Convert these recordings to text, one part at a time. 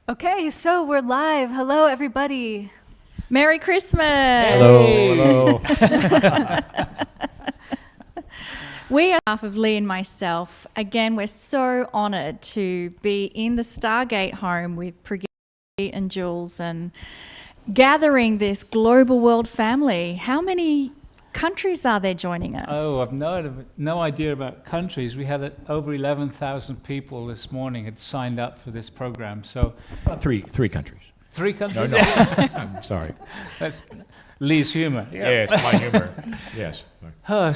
Okay, so we're live. Hello, everybody. Merry Christmas! Hello. We, on behalf of Lee and myself, again, we're so honoured to be in the Stargate home with Brigitte and Jules and gathering this global world family. How many countries are there joining us? Oh, I've no idea about countries. We had over 11,000 people this morning had signed up for this program. So Three countries. 3 countries. No. I'm sorry. That's Lee's humor. Yes, my humor. Yes.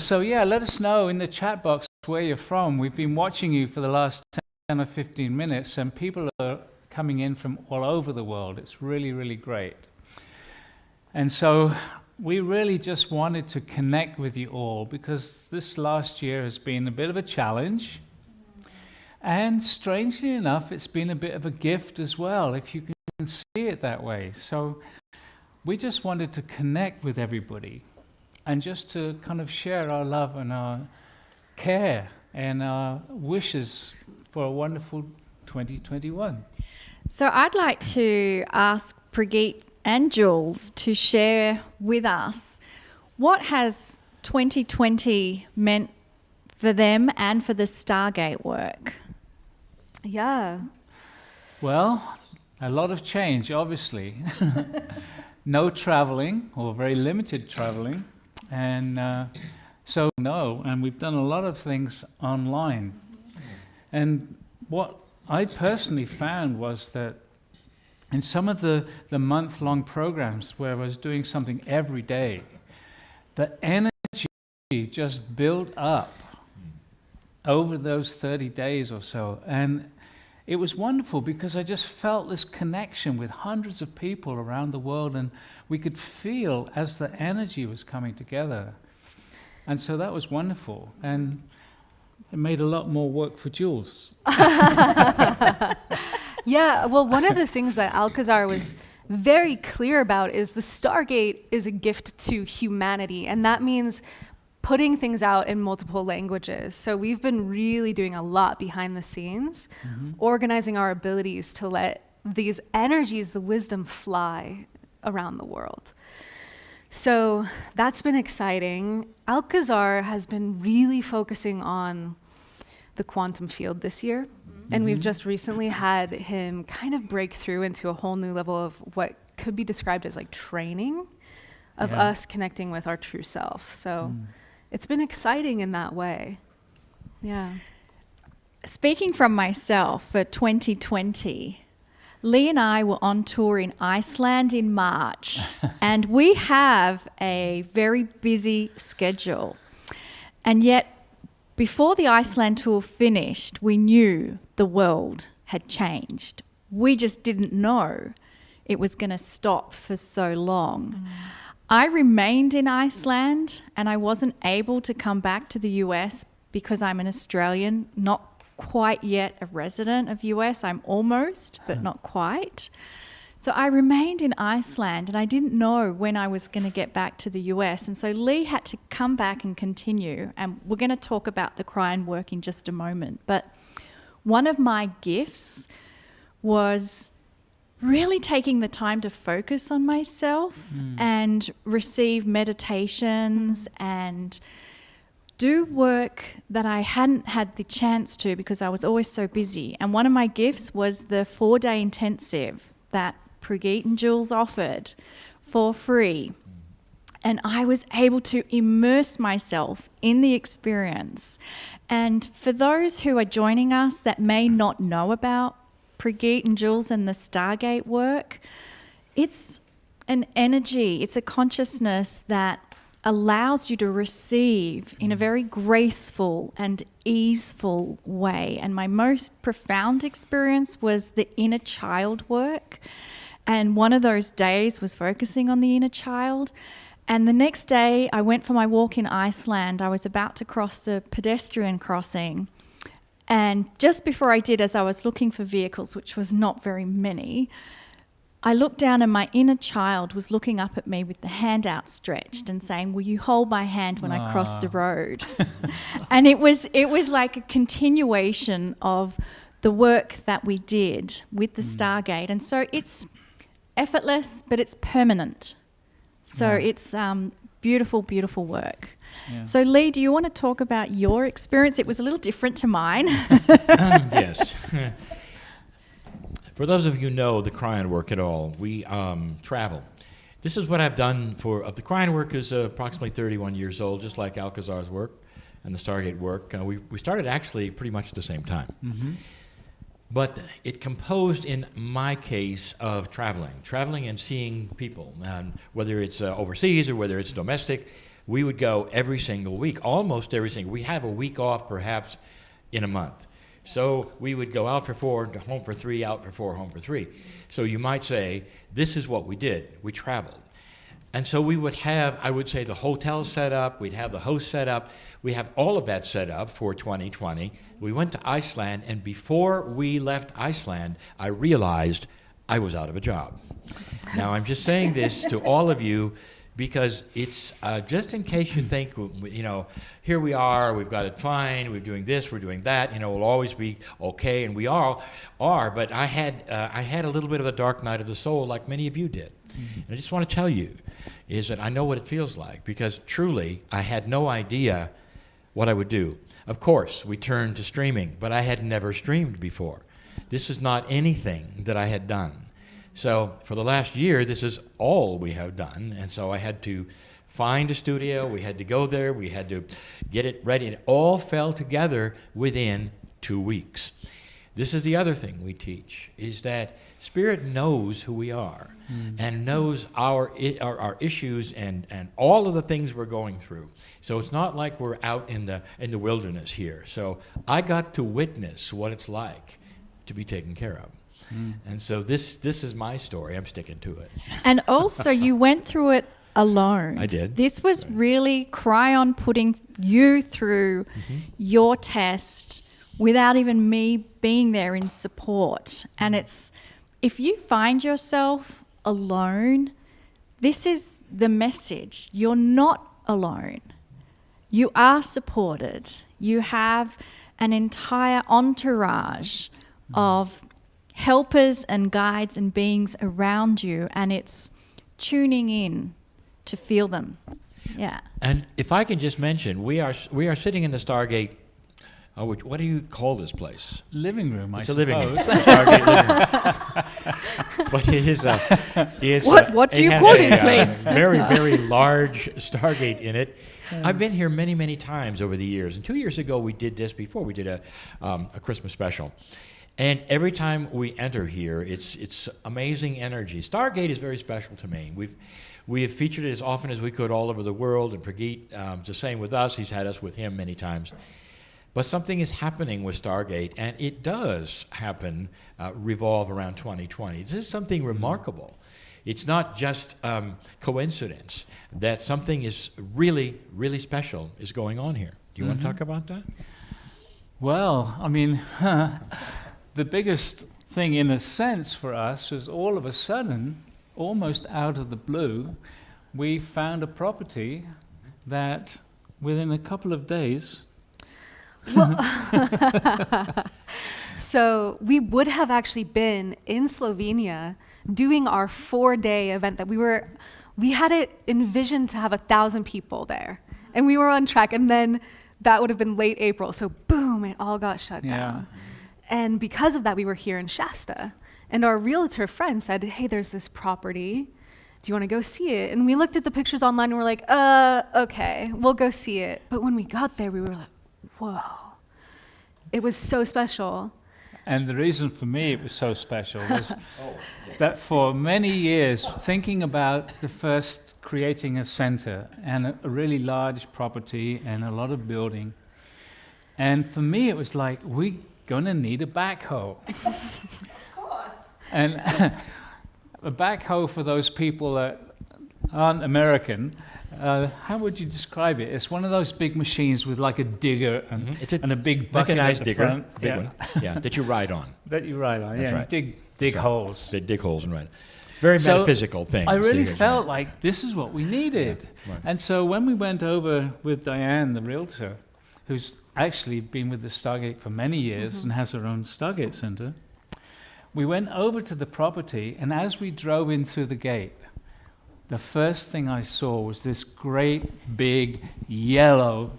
So yeah, let us know in the chat box where you're from. We've been watching you for the last 10 or 15 minutes, and people are coming in from all over the world. It's really, really great. And so we really just wanted to connect with you all because this last year has been a bit of a challenge. And strangely enough, it's been a bit of a gift as well, if you can see it that way. So we just wanted to connect with everybody and just to kind of share our love and our care and our wishes for a wonderful 2021. So I'd like to ask Brigitte and Jules to share with us what has 2020 meant for them and for the Stargate work. Yeah. Well, a lot of change, obviously. No traveling, or very limited traveling. And and we've done a lot of things online. And what I personally found was that in some of the month-long programs where I was doing something every day, the energy just built up over those 30 days or so. And it was wonderful because I just felt this connection with hundreds of people around the world, and we could feel as the energy was coming together. And so that was wonderful. And it made a lot more work for Jules. Yeah, well, one of the things that Alcazar was very clear about is the Stargate is a gift to humanity, and that means putting things out in multiple languages. So we've been really doing a lot behind the scenes, organizing our abilities to let these energies, the wisdom, fly around the world. So that's been exciting. Alcazar has been really focusing on the quantum field this year. And we've just recently had him kind of break through into a whole new level of what could be described as like training of us connecting with our true self. So it's been exciting in that way. Yeah. Speaking from myself, for 2020, Lee and I were on tour in Iceland in March, and we have a very busy schedule. And yet, before the Iceland tour finished, we knew the world had changed. We just didn't know it was going to stop for so long. I remained in Iceland, and I wasn't able to come back to the US because I'm an Australian, not quite yet a resident of US. I'm almost, but not quite. So I remained in Iceland, and I didn't know when I was going to get back to the US. And so Lee had to come back and continue. And we're going to talk about the Cryon work in just a moment. But one of my gifts was really taking the time to focus on myself and receive meditations and do work that I hadn't had the chance to because I was always so busy. And one of my gifts was the 4-day intensive that Brigitte and Jules offered for free. And I was able to immerse myself in the experience. And for those who are joining us that may not know about Brigitte and Jules and the Stargate work, it's an energy, it's a consciousness that allows you to receive in a very graceful and easeful way. And my most profound experience was the inner child work. And one of those days was focusing on the inner child. And the next day I went for my walk in Iceland. I was about to cross the pedestrian crossing. And just before I did, as I was looking for vehicles, which was not very many, I looked down and my inner child was looking up at me with the hand outstretched and saying, "Will you hold my hand when I cross the road?" And it was like a continuation of the work that we did with the Stargate. And so it's effortless, but it's permanent. So it's beautiful, beautiful work. Yeah. So Lee, do you want to talk about your experience? It was a little different to mine. Yes. For those of you who know the cryon work at all, we travel. This is what I've done the cryon work is approximately 31 years old, just like Alcazar's work and the Stargate work. We started actually pretty much at the same time. Mm-hmm. But it composed, in my case, of traveling and seeing people, whether it's overseas or whether it's domestic. We would go every single week, almost every single. We have a week off, perhaps, in a month. So we would go out for 4, home for 3, out for 4, home for 3. So you might say, this is what we did. We traveled. And so we would have, I would say, the hotel set up, we'd have the host set up, we have all of that set up for 2020. We went to Iceland, and before we left Iceland, I realized I was out of a job. Now, I'm just saying this to all of you because it's just in case you think, here we are, we've got it fine, we're doing this, we're doing that, we'll always be okay, and we all are, but I had a little bit of a dark night of the soul like many of you did. Mm-hmm. And I just want to tell you is that I know what it feels like because truly I had no idea what I would do. Of course, we turned to streaming, but I had never streamed before. This was not anything that I had done. So for the last year, this is all we have done, and so I had to find a studio, we had to go there, we had to get it ready. It all fell together within 2 weeks. This is the other thing we teach, is that Spirit knows who we are and knows our issues and all of the things we're going through. So it's not like we're out in the wilderness here. So I got to witness what it's like to be taken care of. And so this is my story. I'm sticking to it. And also, you went through it alone. I did. This was really cryon putting you through your test without even me being there in support. And it's, if you find yourself alone, this is the message. You're not alone. You are supported. You have an entire entourage of helpers and guides and beings around you, and it's tuning in to feel them. Yeah. And if I can just mention, we are sitting in the Stargate. What do you call this place? Living room, I It's a suppose. living room. Stargate living room. But it is. What do you call this place? Very, very large Stargate in it. I've been here many, many times over the years. And 2 years ago, we did this before. We did a Christmas special. And every time we enter here, it's amazing energy. Stargate is very special to me. We have featured it as often as we could all over the world, and Prageet, it's the same with us. He's had us with him many times. But something is happening with Stargate, and it does revolve around 2020. This is something remarkable. It's not just coincidence that something is really, really special is going on here. Do you want to talk about that? Well, I mean, the biggest thing in a sense for us was all of a sudden, almost out of the blue, we found a property that within a couple of days... So we would have actually been in Slovenia doing our 4-day event that we had it envisioned to have 1,000 people there, and we were on track, and then that would have been late April, so boom, it all got shut down. And because of that, we were here in Shasta, and our realtor friend said, hey, there's this property, do you want to go see it? And we looked at the pictures online and we're like, okay, we'll go see it. But when we got there, we were like, whoa, it was so special. And the reason for me it was so special was that for many years, thinking about the first creating a center and a really large property and a lot of building, and for me it was like, we're going to need a backhoe. Of course. And a backhoe, for those people that aren't American, how would you describe it? It's one of those big machines with like a digger and, and a big bucket mechanized at the digger, front. big one, that you ride on. That you ride on, That's yeah. right. Dig holes. They dig holes and ride. Very So metaphysical thing. I really felt like this is what we needed. Right. And so when we went over with Diane, the realtor, who's actually been with the Stargate for many years and has her own Stargate center. We went over to the property, and as we drove in through the gate, the first thing I saw was this great big yellow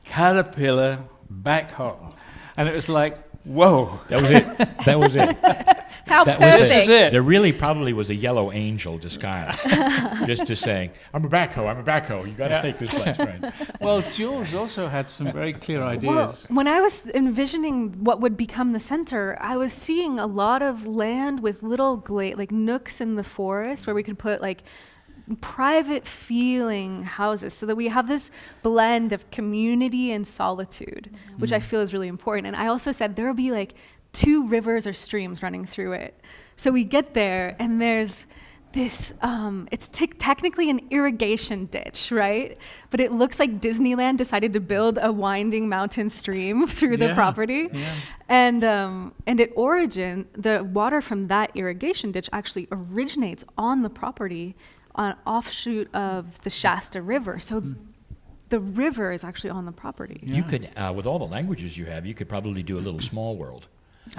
caterpillar backhoe. And it was like, whoa. That was it. That was it. How That perfect. was This is it. There really probably was a yellow angel disguised, just to saying, "I'm a backhoe. You got to take this place." Right. Well, Jules also had some very clear Well, ideas. when I was envisioning what would become the center, I was seeing a lot of land with little like nooks in the forest where we could put like private feeling houses, so that we have this blend of community and solitude, which I feel is really important. And I also said there will be like 2 rivers or streams running through it. So we get there and there's this, it's technically an irrigation ditch, right? But it looks like Disneyland decided to build a winding mountain stream through the Yeah, property. yeah. And at origin, the water from that irrigation ditch actually originates on the property on an offshoot of the Shasta River. So the river is actually on the property. You could, with all the languages you have, you could probably do a little small world.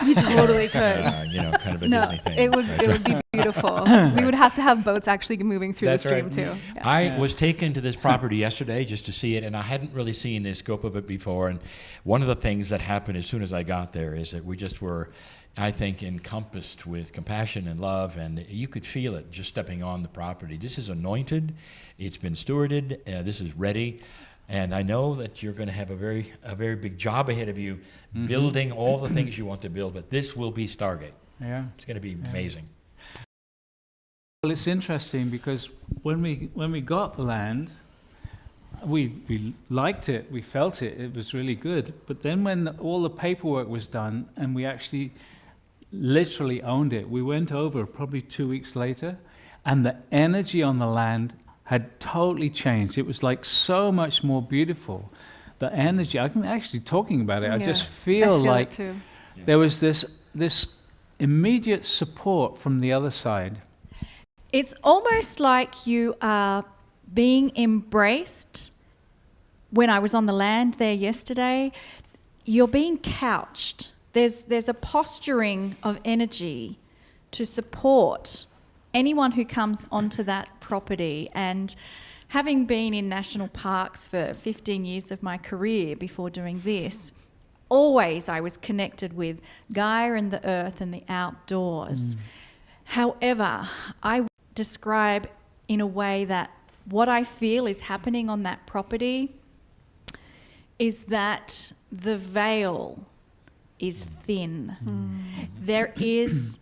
You totally could. Kind of a No, Disney thing. it would be beautiful. We would have to have boats actually moving through That's the stream right. too. Yeah. I was taken to this property yesterday just to see it, and I hadn't really seen the scope of it before. And one of the things that happened as soon as I got there is that we just were, I think, encompassed with compassion and love, and you could feel it just stepping on the property. This is anointed. It's been stewarded. This is ready. And I know that you're going to have a very big job ahead of you, building all the things you want to build. But this will be Stargate. Yeah. It's going to be amazing. Well, it's interesting because when we got the land, we liked it, we felt it, it was really good. But then when all the paperwork was done and we actually literally owned it, we went over probably 2 weeks later, and the energy on the land had totally changed. It was like so much more beautiful. The energy, I'm actually talking about it, I Yeah, just I feel it like too. there was this immediate support from the other side. It's almost like you are being embraced. When I was on the land there yesterday, you're being couched. There's a posturing of energy to support anyone who comes onto that property. And having been in national parks for 15 years of my career before doing this, always I was connected with Gaia and the earth and the outdoors. However, I describe in a way that what I feel is happening on that property is that the veil is thin. There is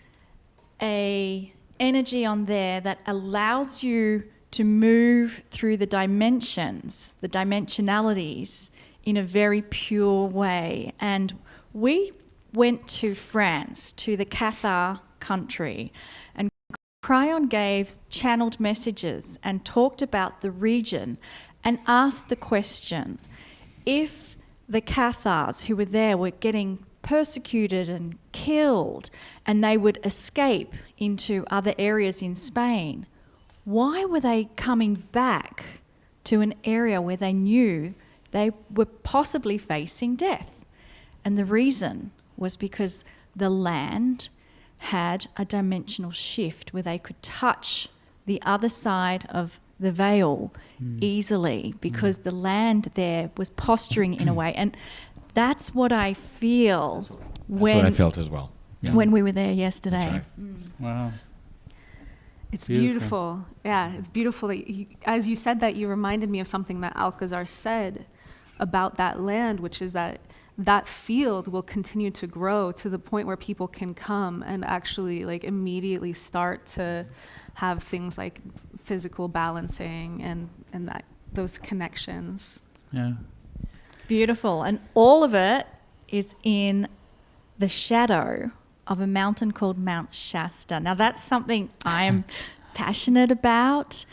a energy on there that allows you to move through the dimensions, the dimensionalities, in a very pure way. And we went to France, to the Cathar country, and Cryon gave channeled messages and talked about the region and asked the question, if the Cathars who were there were getting persecuted and killed and they would escape into other areas in Spain, why were they coming back to an area where they knew they were possibly facing death? And the reason was because the land had a dimensional shift where they could touch the other side of the veil easily, because the land there was posturing in a way. And that's what I feel That's what I felt as well. Yeah. when we were there yesterday. That's right. Wow. It's Beautiful. beautiful. Yeah, it's beautiful. That as you said that, you reminded me of something that Alcazar said about that land, which is that that field will continue to grow to the point where people can come and actually like immediately start to have things like physical balancing and that those connections. Yeah. Beautiful. And all of it is in the shadow of a mountain called Mount Shasta. Now that's something I'm passionate about.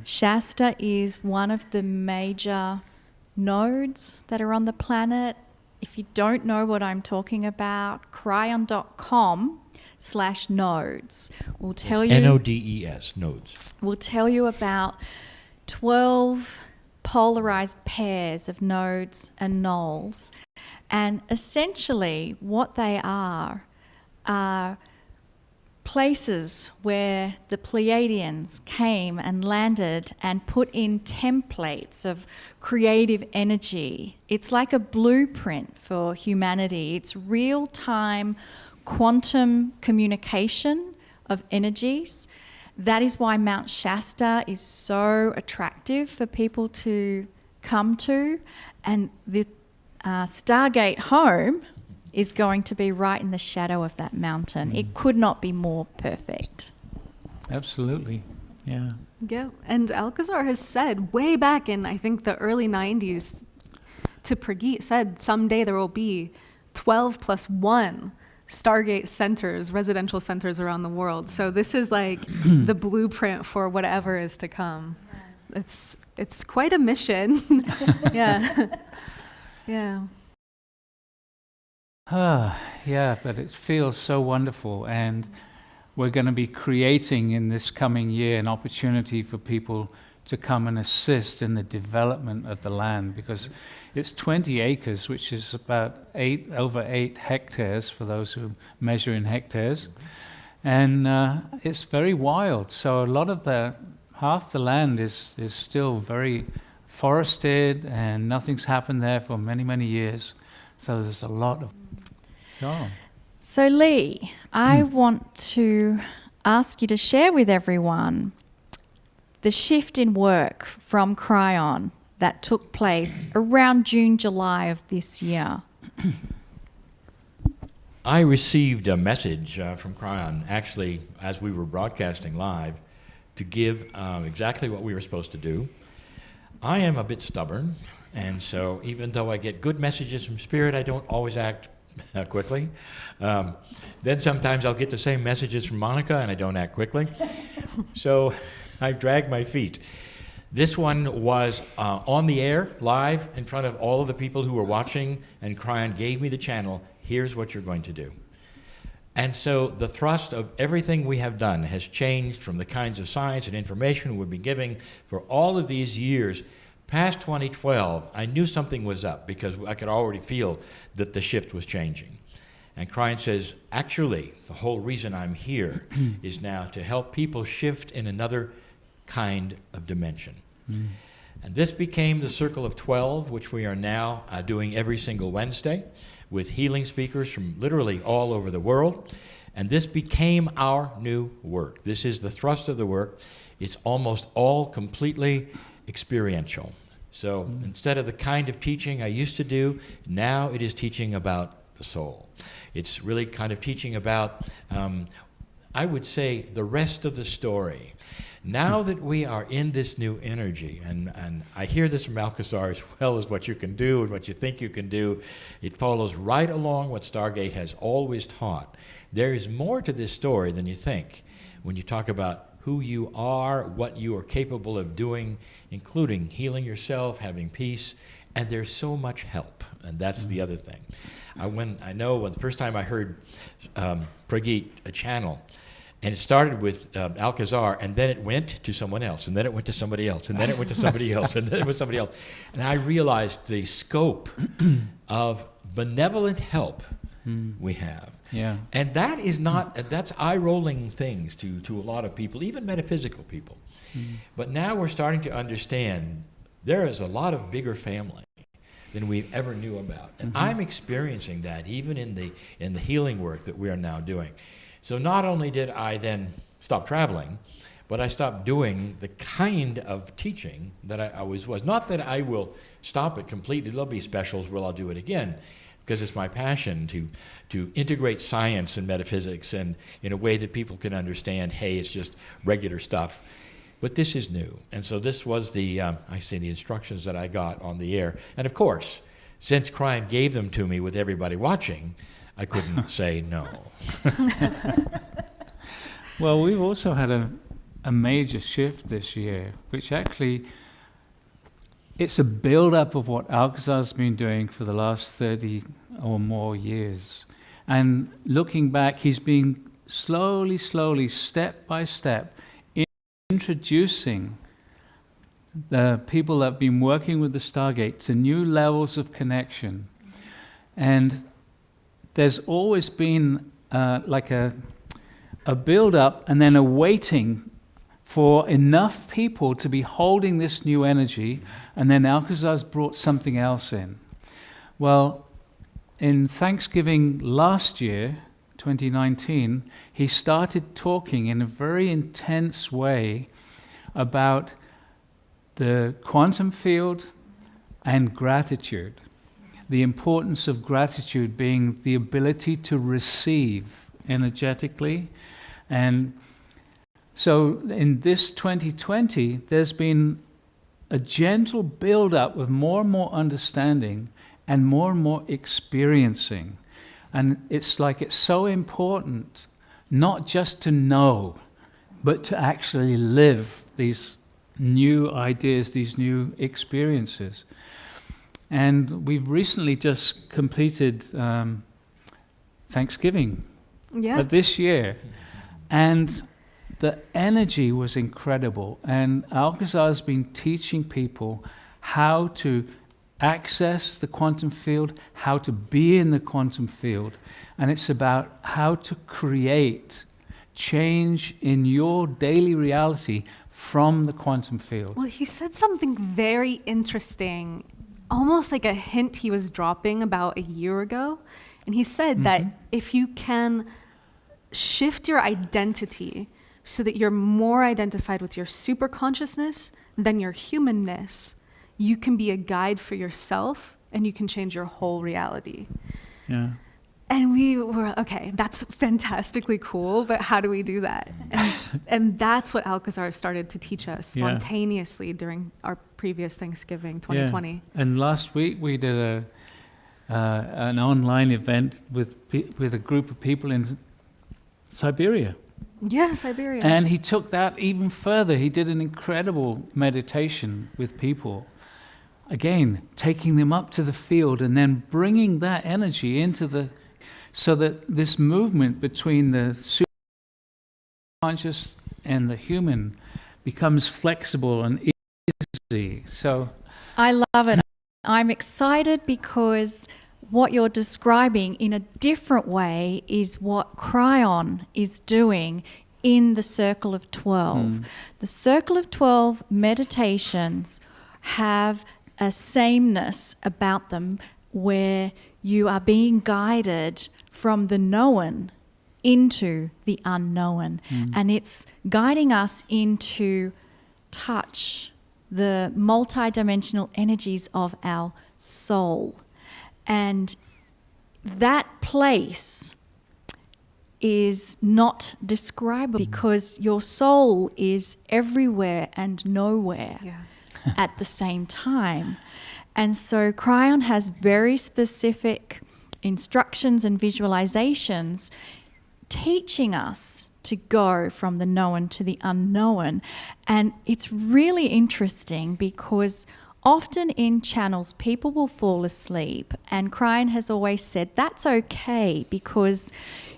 Shasta is one of the major nodes that are on the planet. If you don't know what I'm talking about, cryon.com/nodes will tell you NODES, nodes. will tell you about 12 polarized pairs of nodes and nulls. And essentially what they are places where the Pleiadians came and landed and put in templates of creative energy. It's like a blueprint for humanity. It's real-time quantum communication of energies. That is why Mount Shasta is so attractive for people to come to. And the Stargate home is going to be right in the shadow of that mountain. It could not be more perfect. Absolutely. Yeah. Yeah, and Alcazar has said way back in, I think, the early 90s to Prageet, said someday there will be 12 plus 1 Stargate centers, residential centers around the world. So this is like the blueprint for whatever is to come. It's quite a mission. Yeah. Yeah. Yeah, but it feels so wonderful, and we're going to be creating in this coming year an opportunity for people to come and assist in the development of the land, because it's 20 acres, which is about over 8 hectares for those who measure in hectares, and it's very wild. So a lot of half the land is still very forested, and nothing's happened there for many, many years. So there's a lot of... So Lee, I want to ask you to share with everyone the shift in work from Cryon that took place around June, July of this year. I received a message from Cryon, actually, as we were broadcasting live, to give exactly what we were supposed to do. I am a bit stubborn, and so even though I get good messages from Spirit, I don't always act quickly. Then sometimes I'll get the same messages from Monica, and I don't act quickly. So I drag my feet. This one was on the air, live, in front of all of the people who were watching, and Cryon gave me the channel. Here's what you're going to do. And so the thrust of everything we have done has changed from the kinds of science and information we've been giving for all of these years. Past 2012, I knew something was up because I could already feel that the shift was changing. And Cryon says, actually, the whole reason I'm here is now to help people shift in another kind of dimension. And this became the Circle of 12, which we are now doing every single Wednesday with healing speakers from literally all over the world. And this became our new work. This is the thrust of the work. It's almost all completely experiential. So instead of the kind of teaching I used to do, now it is teaching about the soul. It's really kind of teaching about, I would say, the rest of the story. Now that we are in this new energy, and I hear this from Alcazar as well as what you can do and what you think you can do, it follows right along what Stargate has always taught. There is more to this story than you think when you talk about who you are, what you are capable of doing, including healing yourself, having peace, and there's so much help, and that's the other thing. When the first time I heard Prageet, a channel, and it started with Alcazar, and then it went to someone else, and then it went to somebody else, and then it went to somebody else, and then it was somebody else. And I realized the scope of benevolent help we have. Yeah. And that is not, that's eye-rolling things to a lot of people, even metaphysical people. But now we're starting to understand there is a lot of bigger family than we ever knew about. And I'm experiencing that even in the healing work that we are now doing. So not only did I then stop traveling, but I stopped doing the kind of teaching that I always was. Not that I will stop it completely. There'll be specials where I'll do it again, because it's my passion to integrate science and metaphysics and in a way that people can understand, hey, it's just regular stuff. But this is new. And so this was the instructions that I got on the air. And of course, since Cryon gave them to me with everybody watching, I couldn't say no. Well, we've also had a major shift this year, which actually, it's a build-up of what Alcazar's been doing for the last 30 or more years. And looking back, he's been slowly, step by step, introducing the people that have been working with the Stargate to new levels of connection. And there's always been like a build-up and then a waiting for enough people to be holding this new energy, and then Alcazar's brought something else in. Well, in Thanksgiving last year, 2019, he started talking in a very intense way about the quantum field and gratitude. The importance of gratitude being the ability to receive energetically. And so in this 2020, there's been a gentle build-up of more and more understanding and more experiencing. And it's like it's so important not just to know, but to actually live these new ideas, these new experiences. And we've recently just completed Thanksgiving of this year. And the energy was incredible. And Alcazar's been teaching people how to access the quantum field, how to be in the quantum field. And it's about how to create change in your daily reality from the quantum field. Well, he said something very interesting, almost like a hint he was dropping about a year ago. And he said that if you can shift your identity so that you're more identified with your superconsciousness than your humanness, you can be a guide for yourself and you can change your whole reality. Yeah. And we were, okay, that's fantastically cool, but how do we do that? And that's what Alcazar started to teach us spontaneously during our previous Thanksgiving 2020. Yeah. And last week we did an online event with a group of people in Siberia. Yeah, Siberia. And he took that even further. He did an incredible meditation with people. Again, taking them up to the field and then bringing that energy into so that this movement between the superconscious and the human becomes flexible and easy. So I love it. I'm excited because what you're describing in a different way is what Cryon is doing in the Circle of 12. The Circle of 12 meditations have a sameness about them where you are being guided from the known into the unknown. And it's guiding us into touch, the multidimensional energies of our soul. And that place is not describable because your soul is everywhere and nowhere at the same time. And so Cryon has very specific instructions and visualizations teaching us to go from the known to the unknown. And it's really interesting because often in channels, people will fall asleep, and Cryon has always said that's okay because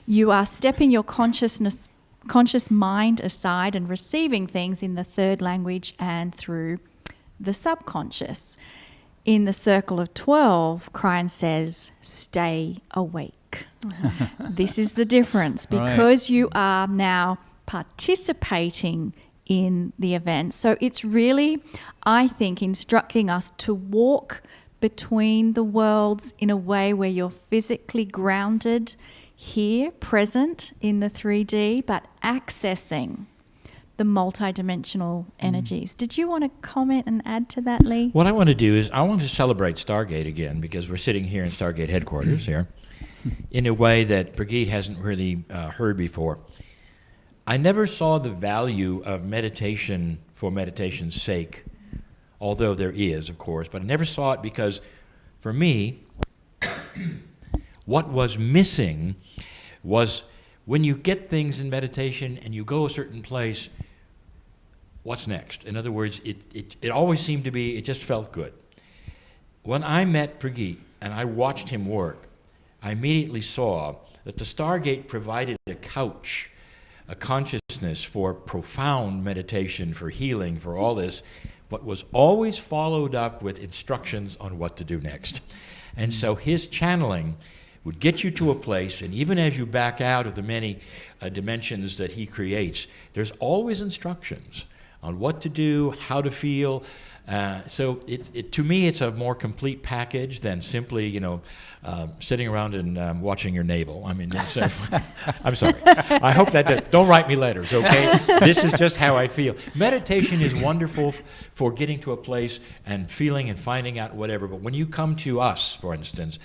you are stepping your conscious mind aside and receiving things in the third language and through the subconscious. In the Circle of 12, Cryon says, stay awake. This is the difference because you are now participating in the event. So it's really, I think, instructing us to walk between the worlds in a way where you're physically grounded here, present in the 3D, but accessing the multidimensional energies. Did you want to comment and add to that, Lee? What I want to do is I want to celebrate Stargate again because we're sitting here in Stargate headquarters here in a way that Brigitte hasn't really heard before. I never saw the value of meditation for meditation's sake, although there is, of course, but I never saw it because, for me, what was missing was when you get things in meditation and you go a certain place, what's next? In other words, it always seemed to be, it just felt good. When I met Brigitte and I watched him work, I immediately saw that the Stargate provided a couch, a consciousness for profound meditation, for healing, for all this, but was always followed up with instructions on what to do next. And so his channeling would get you to a place, and even as you back out of the many dimensions that he creates, there's always instructions on what to do, how to feel. So to me, it's a more complete package than simply, sitting around and watching your navel. I mean, I'm sorry. I hope don't write me letters, okay? This is just how I feel. Meditation is wonderful for getting to a place and feeling and finding out whatever. But when you come to us, for instance,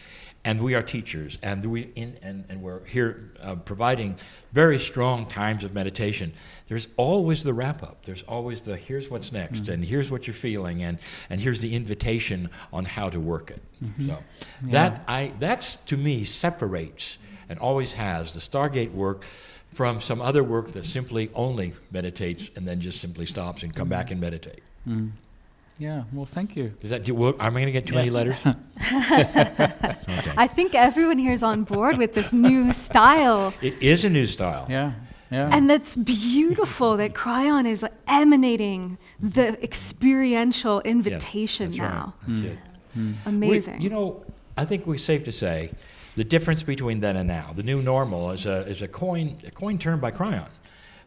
and we are teachers, and we're here providing very strong times of meditation, there's always the wrap-up. There's always the here's what's next, and here's what you're feeling, and here's the invitation on how to work it. So that's, to me, separates, and always has, the Stargate work from some other work that simply only meditates and then just simply stops and come back and meditate. Yeah, well, thank you. Am I going to get too many letters? Okay. I think everyone here is on board with this new style. It is a new style. Yeah. And that's beautiful that Cryon is emanating the experiential invitation That's now. Right. That's it. Amazing. I think we're safe to say the difference between then and now, the new normal, is a coin term by Cryon,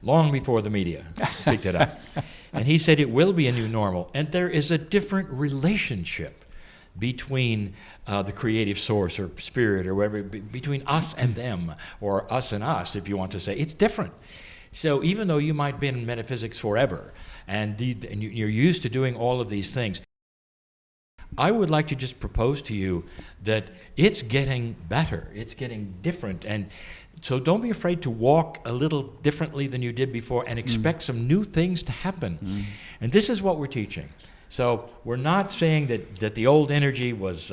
long before the media picked it up. And he said it will be a new normal, and there is a different relationship between the creative source or spirit or whatever, between us and them, or us and us, if you want to say. It's different. So even though you might be in metaphysics forever, and you're used to doing all of these things, I would like to just propose to you that it's getting better, it's getting different, and so don't be afraid to walk a little differently than you did before and expect some new things to happen. And this is what we're teaching. So we're not saying that the old energy was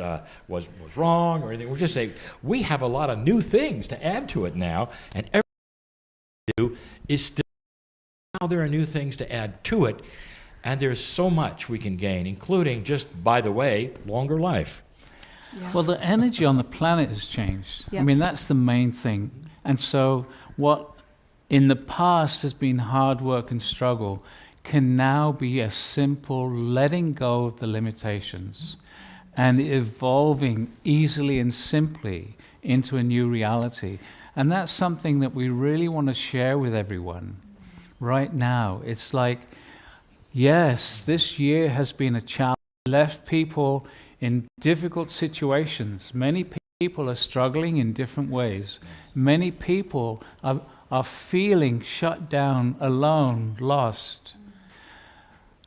wrong or anything. We're just saying we have a lot of new things to add to it now, and everything we do is still, now there are new things to add to it, and there's so much we can gain, including, just by the way, longer life. Yeah. Well, the energy on the planet has changed. Yep. I mean, that's the main thing. And so what in the past has been hard work and struggle can now be a simple letting go of the limitations and evolving easily and simply into a new reality. And that's something that we really want to share with everyone right now. It's like, yes, this year has been a challenge, left people in difficult situations. Many people are struggling in different ways. Many people are feeling shut down, alone, lost.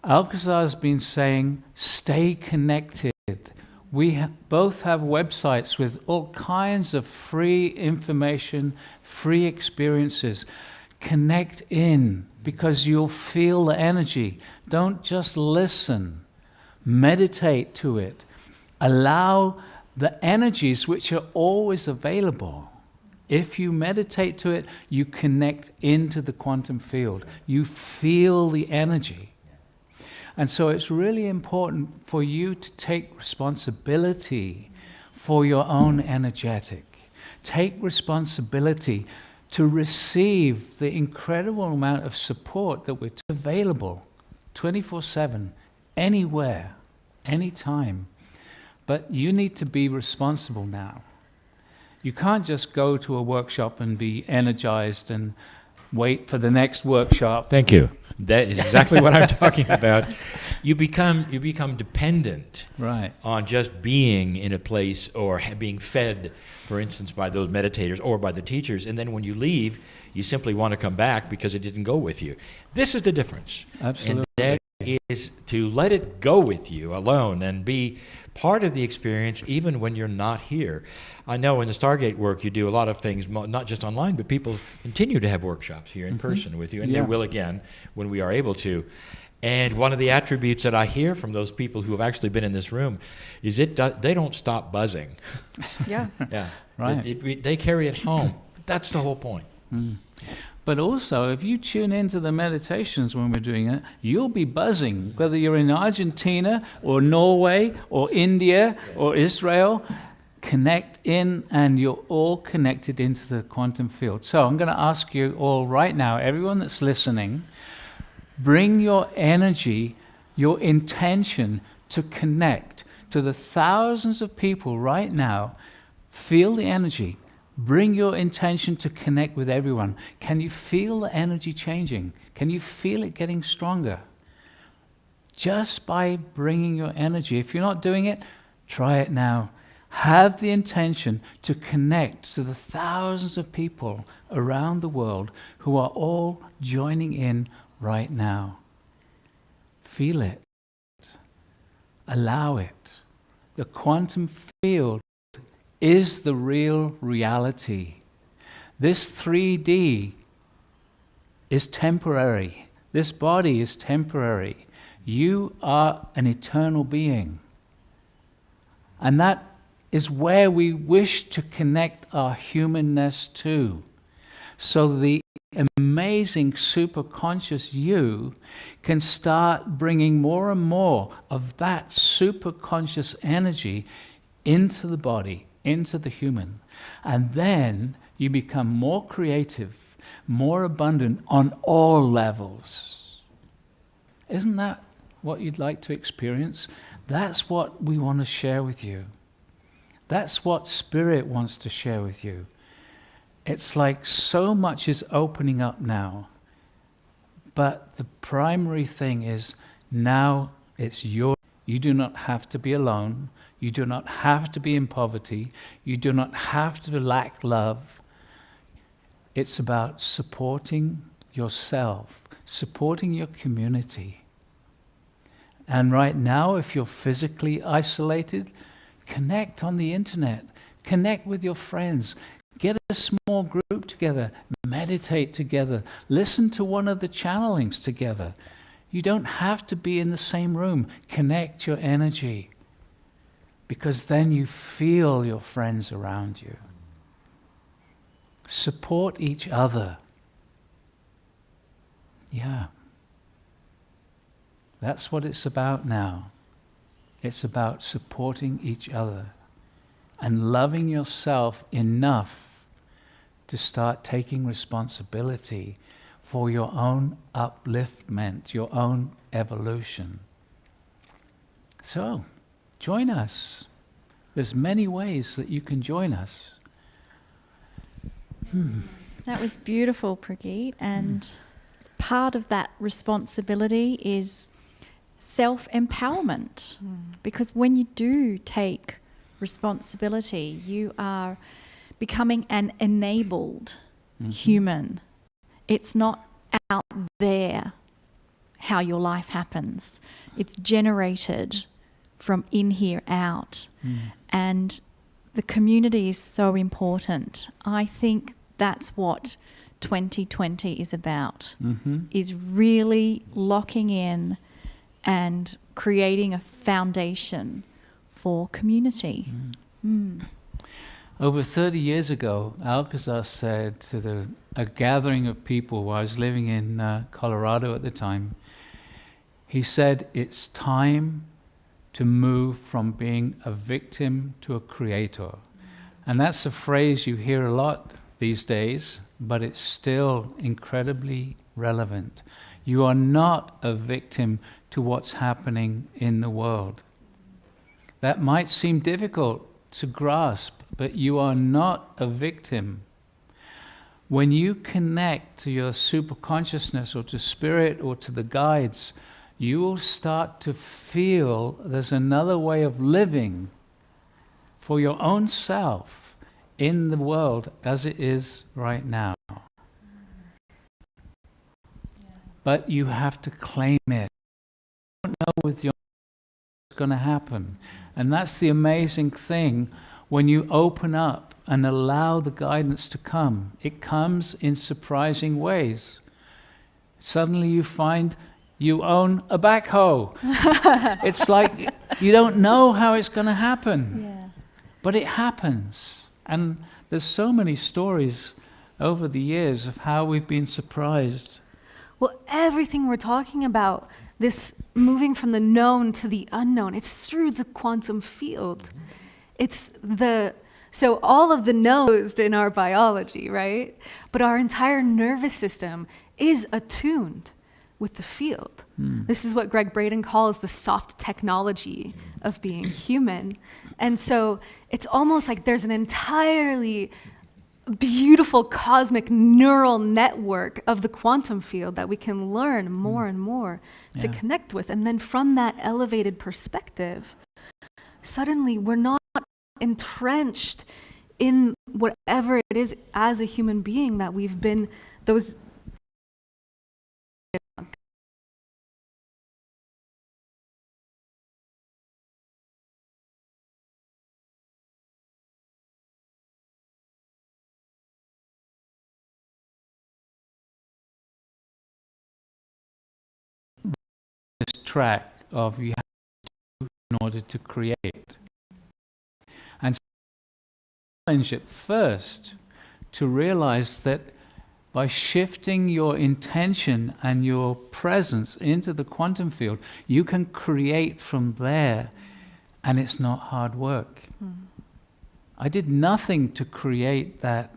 Alcazar's been saying, stay connected. We both have websites with all kinds of free information, free experiences. Connect in, because you'll feel the energy. Don't just listen. Meditate to it. Allow the energies which are always available. If you meditate to it, you connect into the quantum field. You feel the energy. And so it's really important for you to take responsibility for your own energetic. Take responsibility to receive the incredible amount of support that we're available 24/7, anywhere, anytime. But you need to be responsible now. You can't just go to a workshop and be energized and wait for the next workshop. Thank you. That is exactly what I'm talking about. You become dependent on just being in a place or being fed, for instance, by those meditators or by the teachers, and then when you leave, you simply want to come back because it didn't go with you. This is the difference. Absolutely. And that is to let it go with you alone and be part of the experience even when you're not here. I know in the Stargate work you do a lot of things, not just online, but people continue to have workshops here in person with you, and they will again when we are able to. And one of the attributes that I hear from those people who have actually been in this room is they don't stop buzzing. Yeah. Yeah. Right. They carry it home. That's the whole point. But also, if you tune into the meditations when we're doing it, you'll be buzzing, whether you're in Argentina or Norway or India or Israel. Connect in, and you're all connected into the quantum field. So I'm going to ask you all right now, everyone that's listening, bring your energy your intention to connect to the thousands of people right now. Feel the energy. Bring your intention to connect with everyone. Can you feel the energy changing? Can you feel it getting stronger? Just by bringing your energy. If you're not doing it, try it now. Have the intention to connect to the thousands of people around the world who are all joining in right now. Feel it. Allow it. The quantum field is the real reality. This 3D is temporary. This body is temporary. You are an eternal being. And that is where we wish to connect our humanness to. So the amazing superconscious you can start bringing more and more of that superconscious energy into the body, into the human. And then you become more creative, more abundant on all levels. Isn't that what you'd like to experience? That's what we want to share with you. That's what Spirit wants to share with you. It's like so much is opening up now. But the primary thing is now it's your. You do not have to be alone. You do not have to be in poverty. You do not have to lack love. It's about supporting yourself, supporting your community. And right now, if you're physically isolated, connect on the internet. Connect with your friends. Get a small group together. Meditate together. Listen to one of the channelings together. You don't have to be in the same room. Connect your energy. Because then you feel your friends around you. Support each other. Yeah. That's what it's about now. It's about supporting each other and loving yourself enough to start taking responsibility for your own upliftment, your own evolution. So, join us. There's many ways that you can join us. That was beautiful, Prageet. And part of that responsibility is self-empowerment. Because when you do take responsibility, you are becoming an enabled human. It's not out there how your life happens. It's generated from in here out. And the community is so important. I think that's what 2020 is about, is really locking in and creating a foundation for community. Over 30 years ago, Alcazar said to a gathering of people, I was living in Colorado at the time, he said, it's time to move from being a victim to a creator. And that's a phrase you hear a lot these days, but it's still incredibly relevant. You are not a victim to what's happening in the world. That might seem difficult to grasp, but you are not a victim. When you connect to your superconsciousness or to spirit or to the guides, you will start to feel there's another way of living for your own self in the world as it is right now. But you have to claim it. You don't know with your what's going to happen. And that's the amazing thing when you open up and allow the guidance to come. It comes in surprising ways. Suddenly you find you own a backhoe. It's like you don't know how it's going to happen. But it happens. And there's so many stories over the years of how we've been surprised. Well, everything we're talking about, this moving from the known to the unknown, it's through the quantum field. So all of the knowns in our biology, right? But our entire nervous system is attuned. with the field. This is what Greg Braden calls the soft technology of being human. And so it's almost like there's an entirely beautiful cosmic neural network of the quantum field that we can learn more and more to connect with. And then from that elevated perspective, suddenly we're not entrenched in whatever it is as a human being that we've been those this track of you have to do in order to create. And so challenge it first to realize that by shifting your intention and your presence into the quantum field, you can create from there, and it's not hard work. I did nothing to create that.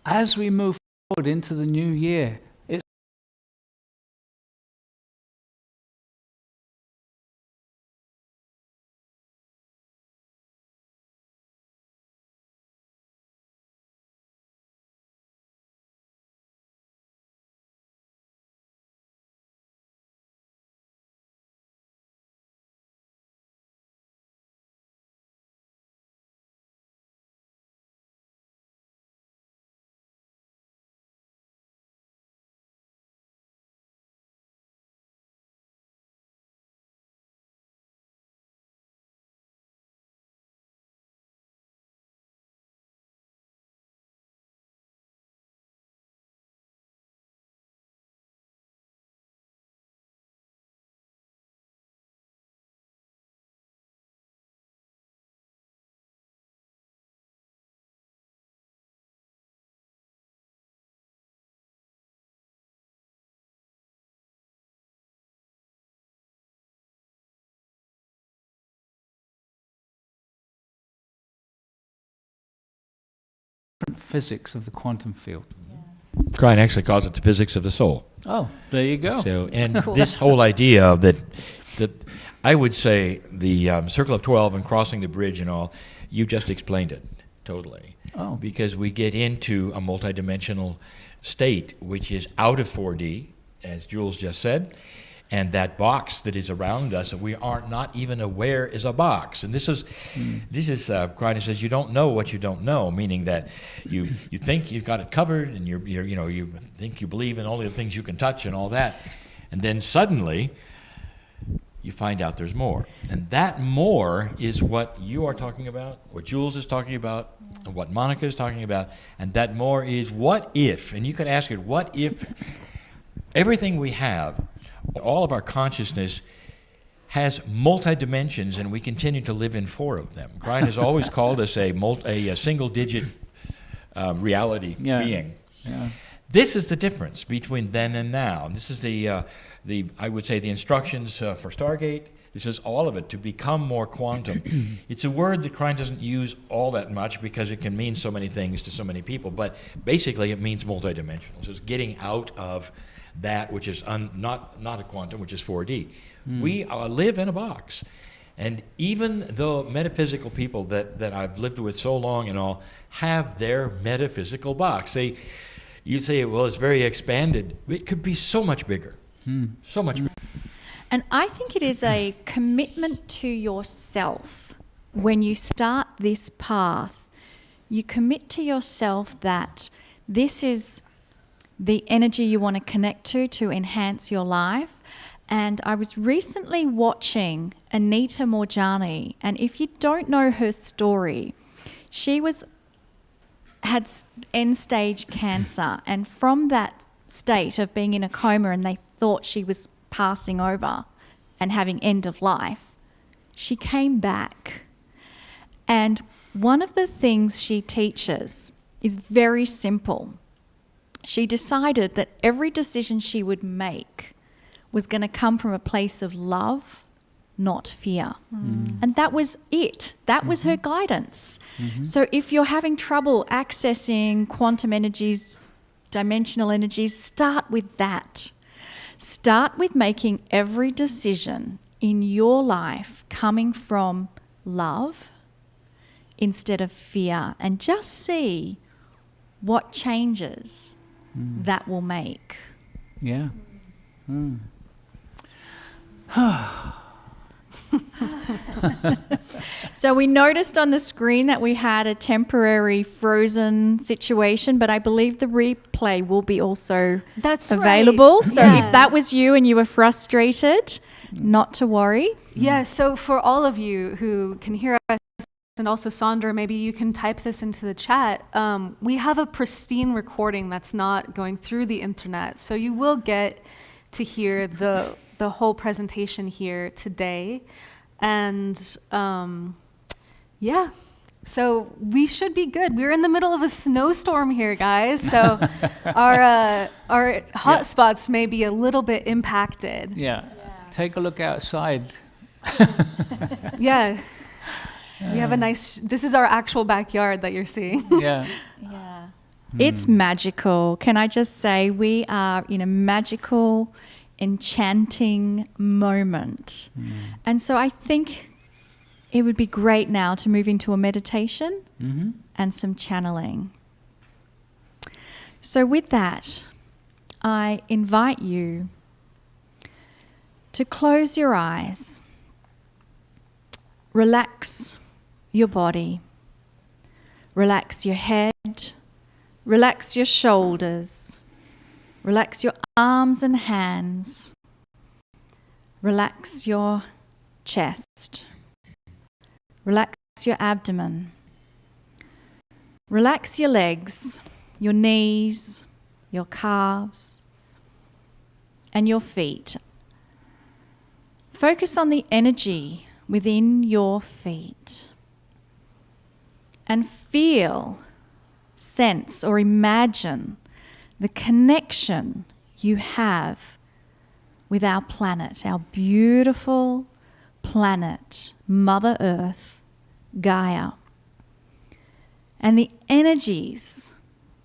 As we move forward into the new year, it's different physics of the quantum field. Klein actually calls it the physics of the soul. Oh, there you go. So, and this whole idea that I would say the circle of 12 and crossing the bridge and all, you just explained it totally. Oh. Because we get into a multidimensional state which is out of 4D, as Jules just said, and that box that is around us we are not even aware is a box. And this is Kreiner says you don't know what you don't know, meaning that you think you've got it covered, and you think you believe in only the things you can touch and all that, and then suddenly you find out there's more. And that more is what you are talking about, what Jules is talking about, and what Monica is talking about, and that more is what if, and you can ask it, what if everything we have, all of our consciousness has multi-dimensions, and we continue to live in 4 of them. Brian has always called us a single-digit reality being. Yeah. This is the difference between then and now. This is the I would say the instructions for Stargate. This is all of it to become more quantum. It's a word that Klein doesn't use all that much because it can mean so many things to so many people, but basically it means multidimensional. So it's getting out of that which is not a quantum, which is 4D. We live in a box. And even though metaphysical people that I've lived with so long and all have their metaphysical box, you say, well, it's very expanded. It could be so much bigger, so much bigger. And I think it is a commitment to yourself. When you start this path, you commit to yourself that this is the energy you want to connect to enhance your life. And I was recently watching Anita Morjani, and if you don't know her story, she had end-stage cancer, and from that state of being in a coma and they thought she was passing over and having end of life, she came back. And one of the things she teaches is very simple. She decided that every decision she would make was going to come from a place of love not fear. And that was it. That was her guidance. So if you're having trouble accessing quantum energies, dimensional energies, start with that. Start with making every decision in your life coming from love instead of fear, and just see what changes that will make. Yeah. So we noticed on the screen that we had a temporary frozen situation, but I believe the replay will be also That's available. right. So Yeah. if that was you and you were frustrated, not to worry. Yeah, so for all of you who can hear us, and also Sandra, maybe you can type this into the chat. We have a pristine recording that's not going through the internet, so you will get to hear the whole presentation here today. And yeah, so we should be good. We're in the middle of a snowstorm here, guys, so our hotspots may be a little bit impacted. Yeah. Take a look outside. Yeah. We have a nice, this is our actual backyard that you're seeing. Yeah. Yeah. It's magical. Can I just say we are in a magical, enchanting moment. And so I think it would be great now to move into a meditation and some channeling. So with that, I invite you to close your eyes, relax your body, relax your head, relax your shoulders, relax your arms and hands, relax your chest, relax your abdomen, relax your legs, your knees, your calves, and your feet. Focus on the energy within your feet and feel, sense, or imagine the connection you have with our planet, our beautiful planet, Mother Earth, Gaia. And the energies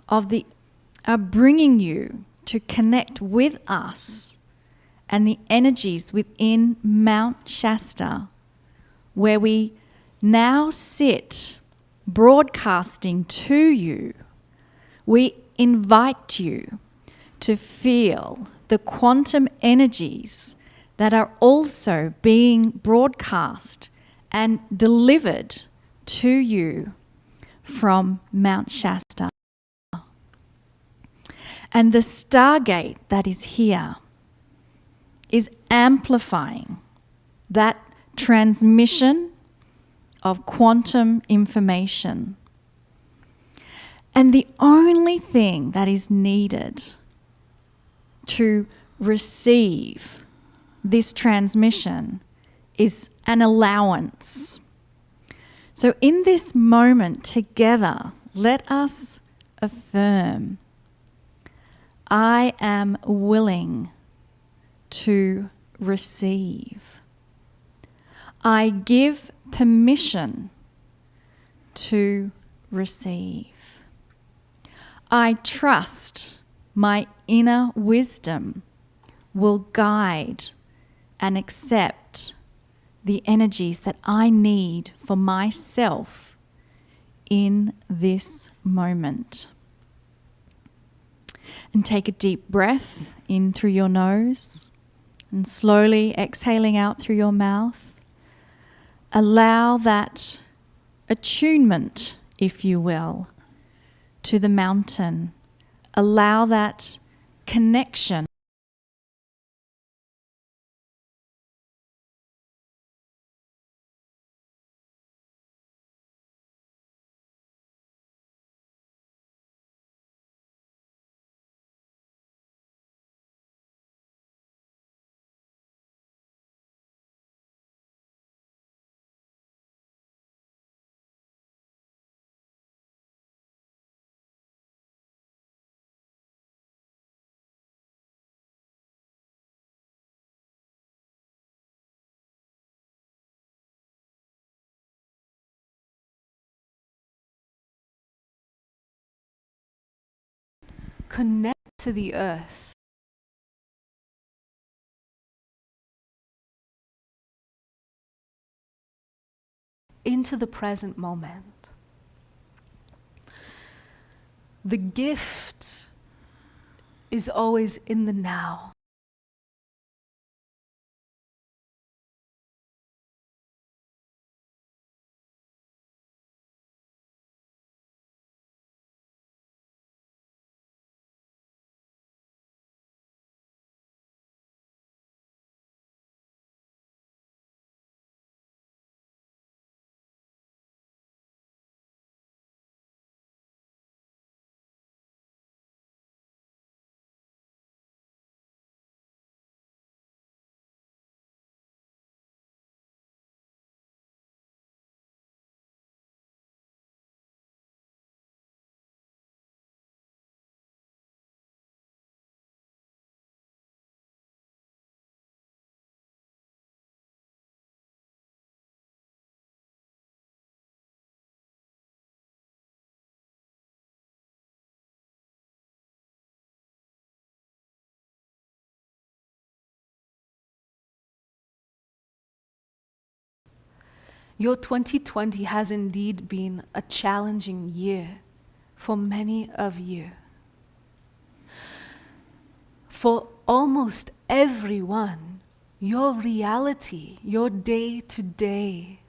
are bringing you to connect with us and the energies within Mount Shasta, where we now sit broadcasting to you. We invite you to feel the quantum energies that are also being broadcast and delivered to you from Mount Shasta. And the Stargate that is here is amplifying that transmission of quantum information. And the only thing that is needed to receive this transmission is an allowance. So in this moment together, let us affirm, I am willing to receive. I give permission to receive. I trust my inner wisdom will guide and accept the energies that I need for myself in this moment. And take a deep breath in through your nose and slowly exhaling out through your mouth. Allow that attunement, if you will, to the mountain. Allow that connection connect to the earth. Into the present moment. The gift is always in the now. Your 2020 has indeed been a challenging year for many of you. For almost everyone, your reality, your day-to-day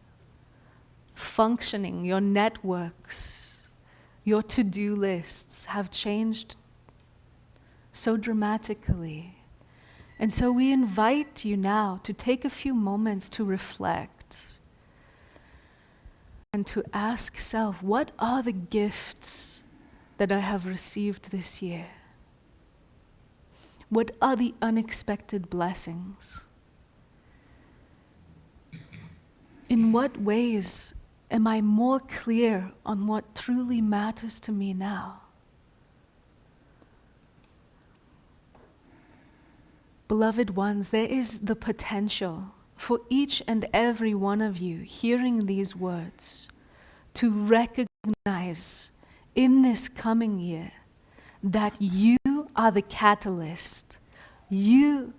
functioning, your networks, your to-do lists have changed so dramatically. And so we invite you now to take a few moments to reflect and to ask self, what are the gifts that I have received this year? What are the unexpected blessings? In what ways am I more clear on what truly matters to me now? Beloved ones, there is the potential for each and every one of you hearing these words to recognize in this coming year that you are the catalyst. You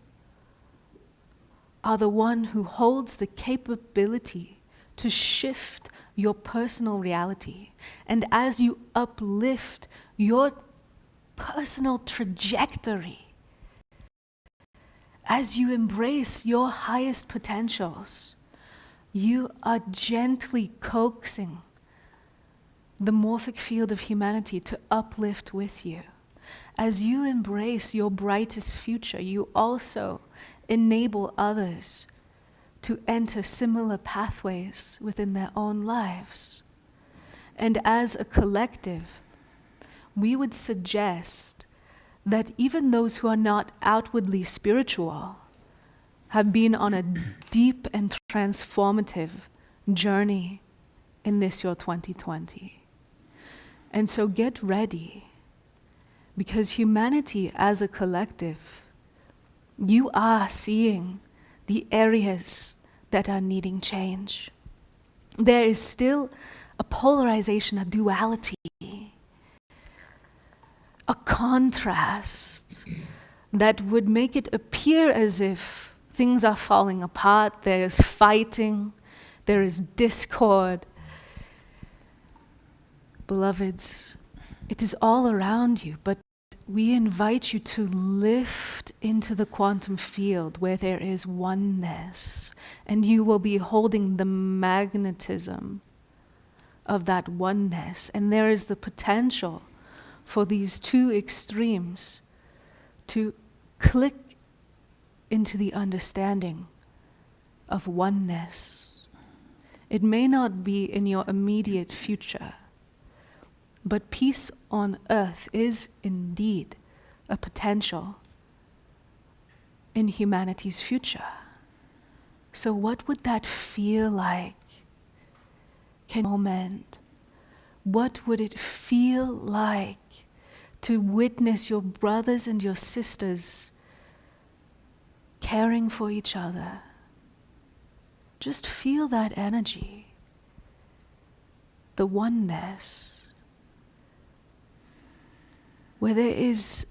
are the one who holds the capability to shift your personal reality. And as you uplift your personal trajectory, as you embrace your highest potentials, you are gently coaxing the morphic field of humanity to uplift with you. As you embrace your brightest future, you also enable others to enter similar pathways within their own lives. And as a collective, we would suggest that even those who are not outwardly spiritual have been on a deep and transformative journey in this your 2020. And so get ready, because humanity as a collective, you are seeing the areas that are needing change. There is still a polarization, a duality, a contrast that would make it appear as if things are falling apart, there is fighting, there is discord. Beloveds, it is all around you, but we invite you to lift into the quantum field where there is oneness, and you will be holding the magnetism of that oneness. And there is the potential for these two extremes to click into the understanding of oneness. It may not be in your immediate future, but peace on earth is indeed a potential in humanity's future. So what would that feel like? What would it feel like to witness your brothers and your sisters caring for each other? Just feel that energy, the oneness. where there is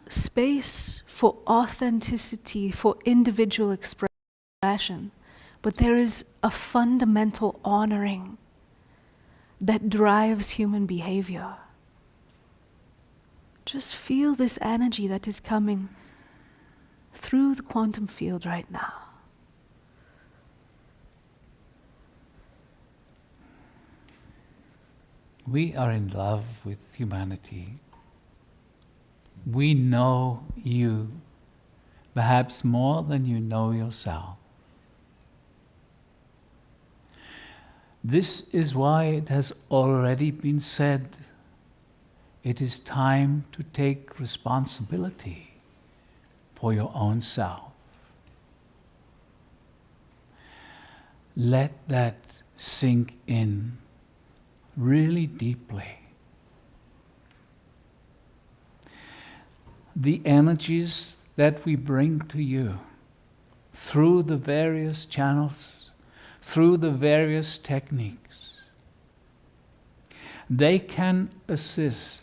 space for authenticity, for individual expression, but there is a fundamental honoring that drives human behavior. Just feel this energy that is coming through the quantum field right now. We are in love with humanity. We know you, perhaps more than you know yourself. This is why it has already been said, it is time to take responsibility for your own self. Let that sink in really deeply. The energies that we bring to you through the various channels, through the various techniques, they can assist.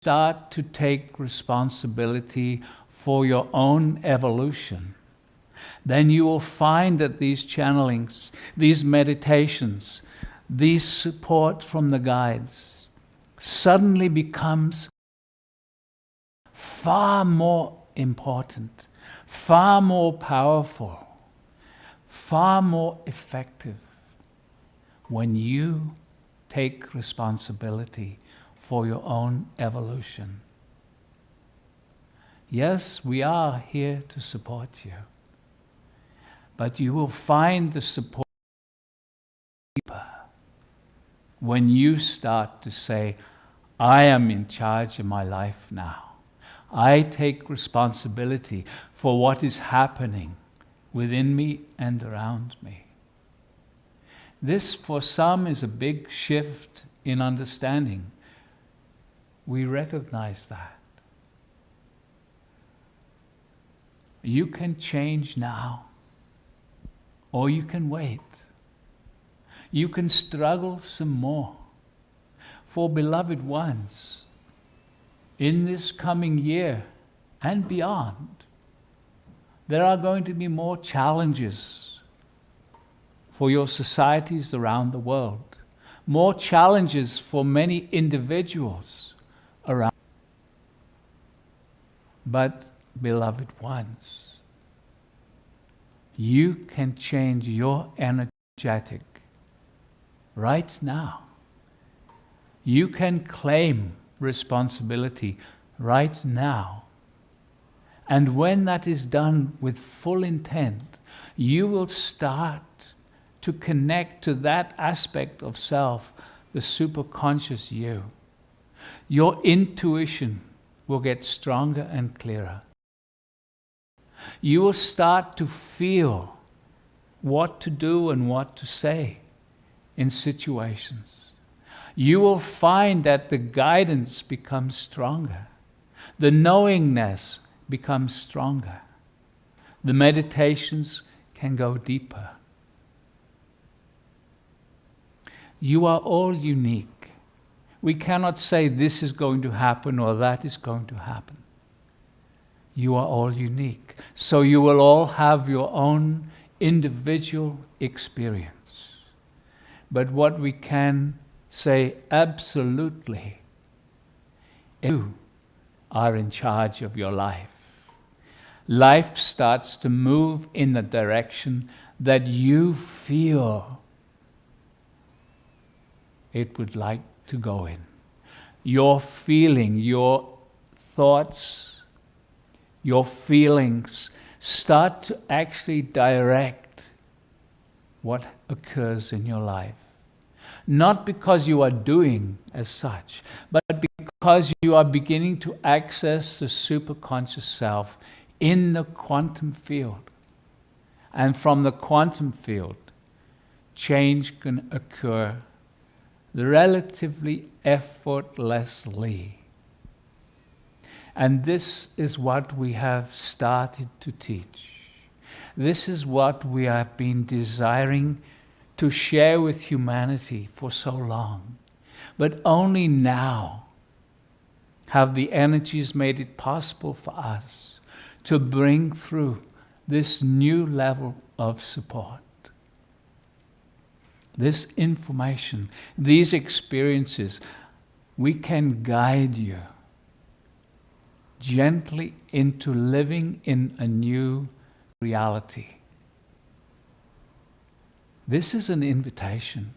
Start to take responsibility for your own evolution. Then you will find that these channelings, these meditations, these support from the guides suddenly becomes far more important, far more powerful, far more effective when you take responsibility for your own evolution. Yes, we are here to support you, but you will find the support deeper when you start to say, I am in charge of my life now. I take responsibility for what is happening within me and around me. This, for some, is a big shift in understanding. We recognize that. You can change now, or you can wait. You can struggle some more. For beloved ones, in this coming year and beyond, there are going to be more challenges for your societies around the world, more challenges for many individuals around. But, beloved ones, you can change your energetic right now. You can claim responsibility right now. And when that is done with full intent, you will start to connect to that aspect of self, the superconscious you. Your intuition will get stronger and clearer. You will start to feel what to do and what to say in situations. You will find that the guidance becomes stronger. The knowingness becomes stronger. The meditations can go deeper. You are all unique. We cannot say this is going to happen or that is going to happen. You are all unique. So you will all have your own individual experience. But what we can say absolutely, you are in charge of your life. Life starts to move in the direction that you feel it would like to go in. Your feeling, your thoughts, your feelings start to actually direct what occurs in your life. Not because you are doing as such, but because you are beginning to access the superconscious self in the quantum field. And from the quantum field, change can occur relatively effortlessly. And this is what we have started to teach. This is what we have been desiring to share with humanity for so long. But only now have the energies made it possible for us to bring through this new level of support. This information, these experiences, we can guide you gently into living in a new reality. This is an invitation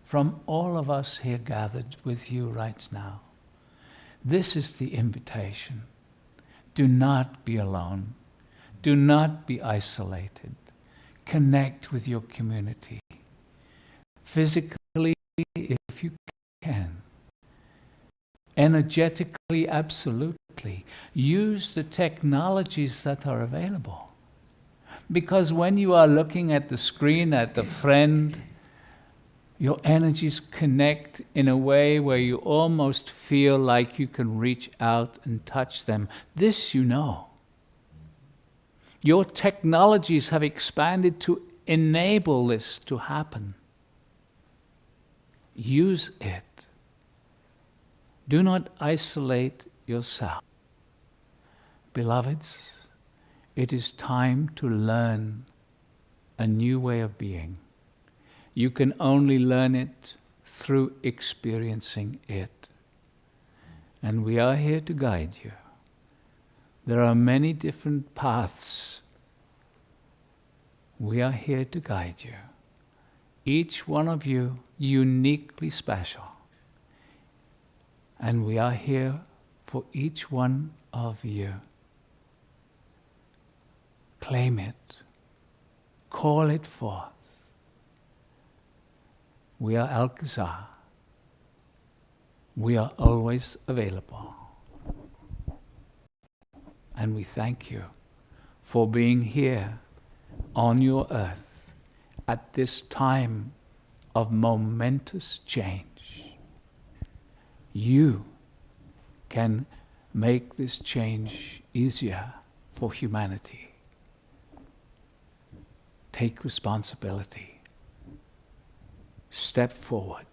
from all of us here gathered with you right now. This is the invitation. Do not be alone. Do not be isolated. Connect with your community. Physically, if you can. Energetically, absolutely. Use the technologies that are available. Because when you are looking at the screen at a friend, your energies connect in a way where you almost feel like you can reach out and touch them. This you know. Your technologies have expanded to enable this to happen. Use it. Do not isolate yourself. Beloveds, it is time to learn a new way of being. You can only learn it through experiencing it. And we are here to guide you. There are many different paths. We are here to guide you. Each one of you uniquely special. And we are here for each one of you. Claim it. Call it forth. We are Alcazar. We are always available. And we thank you for being here on your earth at this time of momentous change. You can make this change easier for humanity. Take responsibility. Step forward.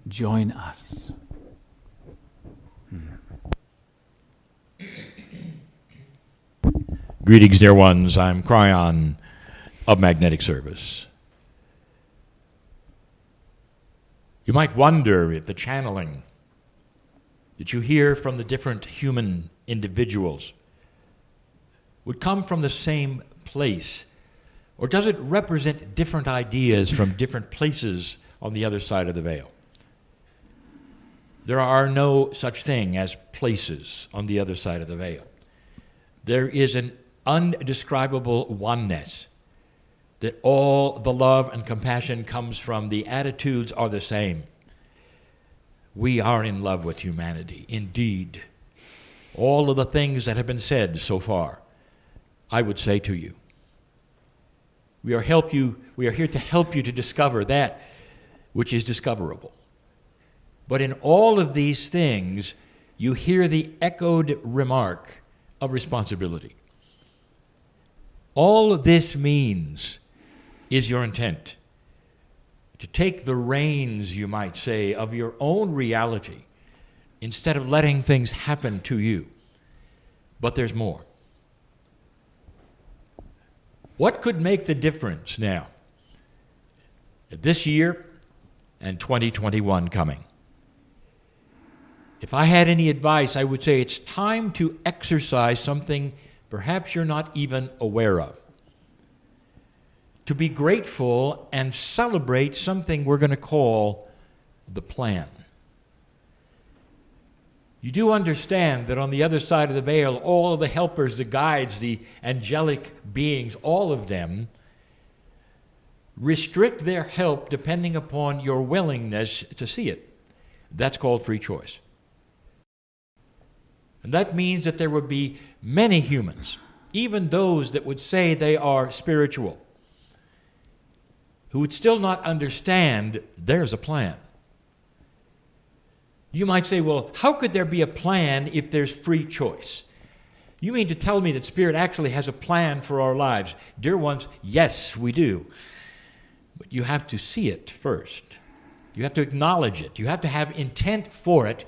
Join us. Greetings, dear ones. I'm Cryon of Magnetic Service. You might wonder if the channeling that you hear from the different human individuals would come from the same place, or does it represent different ideas from different places on the other side of the veil? There are no such thing as places on the other side of the veil. There is an undescribable oneness, that all the love and compassion comes from. The attitudes are the same. We are in love with humanity, indeed. All of the things that have been said so far, I would say to you. We are here to help you to discover that which is discoverable. But in all of these things, you hear the echoed remark of responsibility. All this means is your intent to take the reins, you might say, of your own reality instead of letting things happen to you. But there's more. What could make the difference now, this year and 2021 coming? If I had any advice, I would say it's time to exercise something perhaps you're not even aware of. To be grateful and celebrate something we're going to call the plan. You do understand that on the other side of the veil, all of the helpers, the guides, the angelic beings, all of them restrict their help depending upon your willingness to see it. That's called free choice. And that means that there would be many humans, even those that would say they are spiritual, who would still not understand there's a plan. You might say, well, how could there be a plan if there's free choice? You mean to tell me that Spirit actually has a plan for our lives? Dear ones, yes, we do. But you have to see it first. You have to acknowledge it. You have to have intent for it.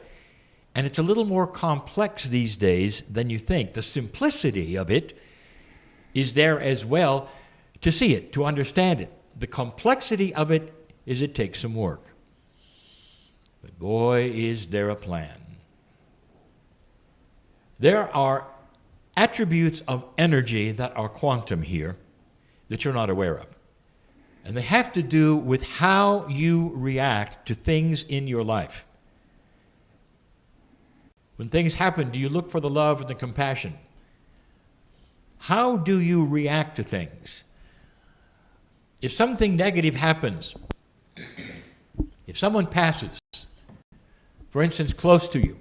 And it's a little more complex these days than you think. The simplicity of it is there as well to see it, to understand it. The complexity of it is it takes some work. But boy, is there a plan. There are attributes of energy that are quantum here that you're not aware of. And they have to do with how you react to things in your life. When things happen, do you look for the love and the compassion? How do you react to things? If something negative happens, if someone passes, for instance, close to you,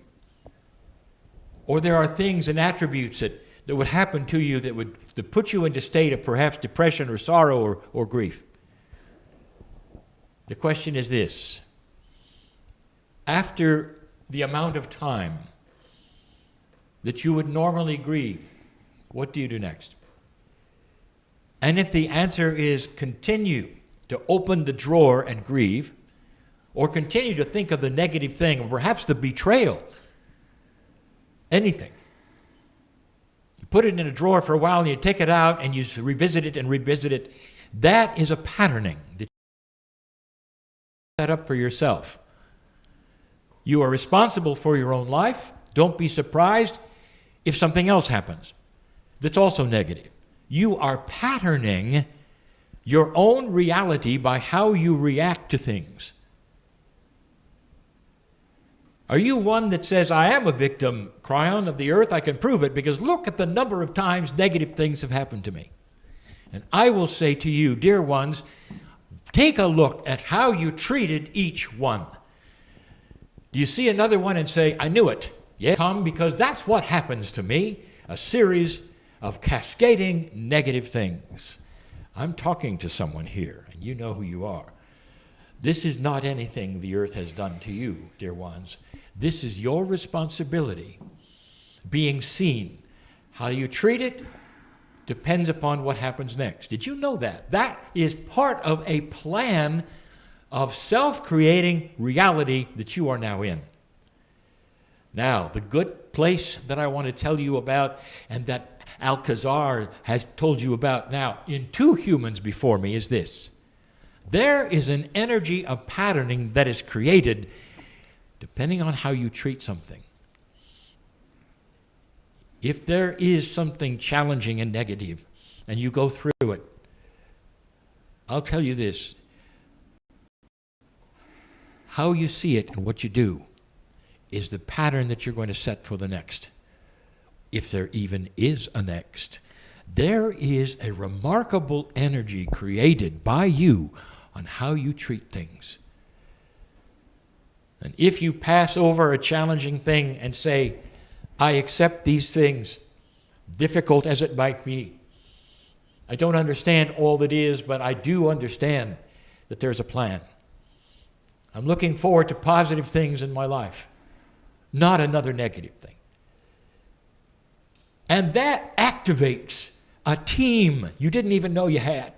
or there are things and attributes that would happen to you that put you into a state of perhaps depression or sorrow or grief. The question is this: after the amount of time that you would normally grieve, what do you do next? And if the answer is continue to open the drawer and grieve, or continue to think of the negative thing, or perhaps the betrayal, anything, you put it in a drawer for a while and you take it out and you revisit it, that is a patterning that you set up for yourself. You are responsible for your own life. Don't be surprised if something else happens that's also negative. You are patterning your own reality by how you react to things. Are you one that says, I am a victim, Cryon, of the earth? I can prove it because look at the number of times negative things have happened to me. And I will say to you, dear ones, take a look at how you treated each one. Do you see another one and say, I knew it? Yeah, come, because that's what happens to me, a series of cascading negative things. I'm talking to someone here, and you know who you are. This is not anything the earth has done to you, dear ones. This is your responsibility, being seen. How you treat it depends upon what happens next. Did you know that? That is part of a plan of self-creating reality that you are now in. Now, the good place that I want to tell you about, and that Alcazar has told you about now in 2 humans before me, is this. There is an energy of patterning that is created depending on how you treat something. If there is something challenging and negative, and you go through it, I'll tell you this. How you see it and what you do is the pattern that you're going to set for the next. If there even is a next. There is a remarkable energy created by you on how you treat things. And if you pass over a challenging thing and say, I accept these things, difficult as it might be, I don't understand all that is, but I do understand that there's a plan. I'm looking forward to positive things in my life, not another negative thing. And that activates a team you didn't even know you had.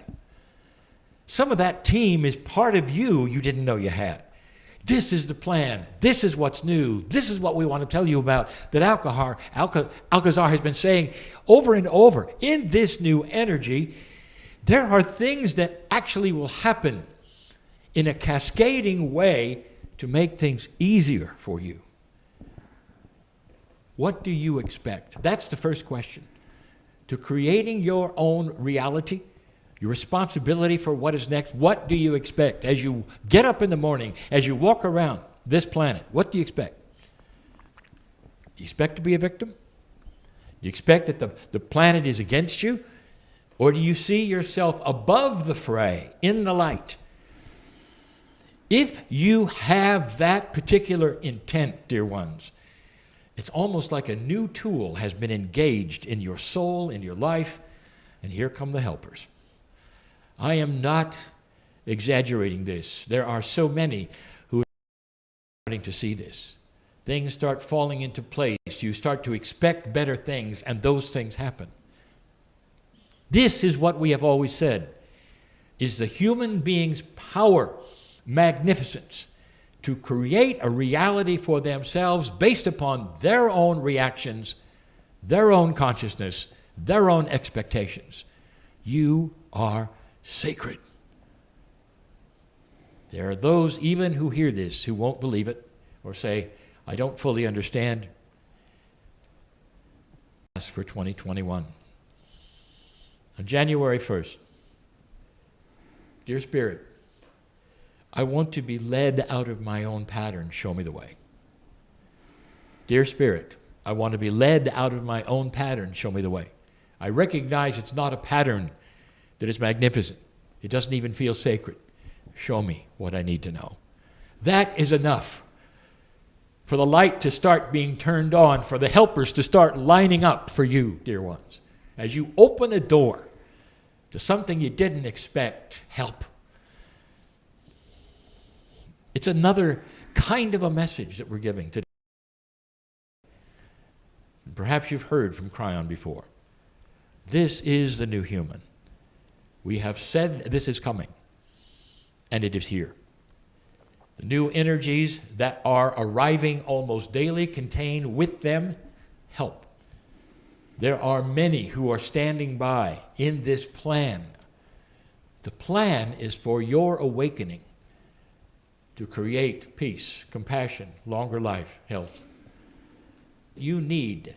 Some of that team is part of you didn't know you had. This is the plan. This is what's new. This is what we want to tell you about, that Alcazar has been saying over and over. In this new energy, there are things that actually will happen in a cascading way to make things easier for you. What do you expect? That's the first question. To creating your own reality, your responsibility for what is next. What do you expect as you get up in the morning, as you walk around this planet? What do you expect? Do you expect to be a victim? Do you expect that the planet is against you? Or do you see yourself above the fray, in the light? If you have that particular intent, dear ones, it's almost like a new tool has been engaged in your soul, in your life, and here come the helpers. I am not exaggerating this. There are so many who are starting to see this. Things start falling into place. You start to expect better things, and those things happen. This is what we have always said, is the human being's power, magnificence, to create a reality for themselves based upon their own reactions, their own consciousness, their own expectations. You are sacred. There are those even who hear this who won't believe it or say, I don't fully understand. As for 2021. On January 1st, dear Spirit, I want to be led out of my own pattern. Show me the way. Dear Spirit, I want to be led out of my own pattern. Show me the way. I recognize it's not a pattern that is magnificent. It doesn't even feel sacred. Show me what I need to know. That is enough for the light to start being turned on, for the helpers to start lining up for you, dear ones. As you open a door to something you didn't expect, help. It's another kind of a message that we're giving today. Perhaps you've heard from Cryon before. This is the new human. We have said this is coming, and it is here. The new energies that are arriving almost daily contain with them help. There are many who are standing by in this plan. The plan is for your awakening to create peace, compassion, longer life, health. You need,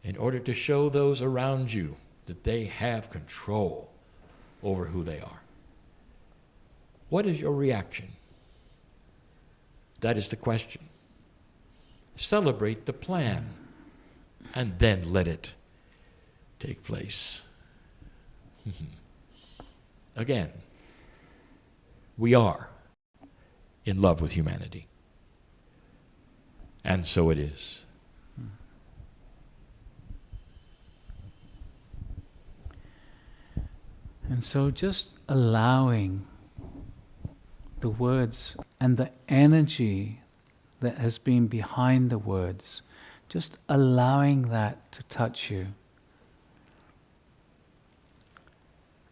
in order to show those around you that they have control over who they are. What is your reaction? That is the question. Celebrate the plan and then let it take place. Again, we are in love with humanity. And so it is. And so just allowing the words and the energy that has been behind the words, just allowing that to touch you.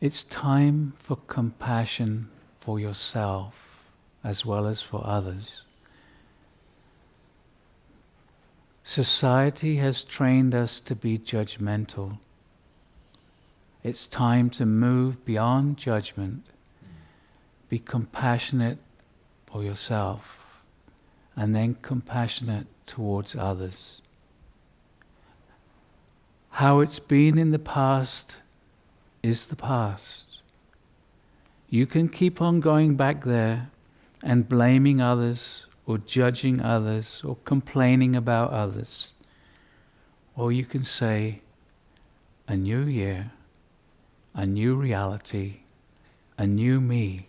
It's time for compassion for yourself as well as for others. Society has trained us to be judgmental. It's time to move beyond judgment. Be compassionate for yourself and then compassionate towards others. How it's been in the past is the past. You can keep on going back there and blaming others or judging others or complaining about others. Or you can say, a new year, a new reality, a new me.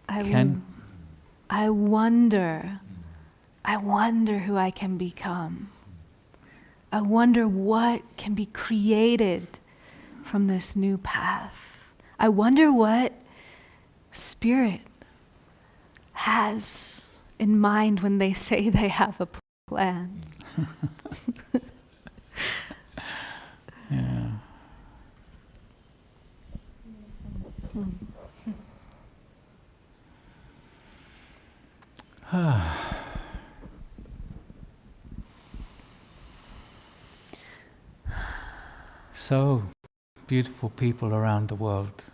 I wonder who I can become. I wonder what can be created from this new path. I wonder what Spirit has in mind when they say they have a plan. Yeah. So, beautiful people around the world,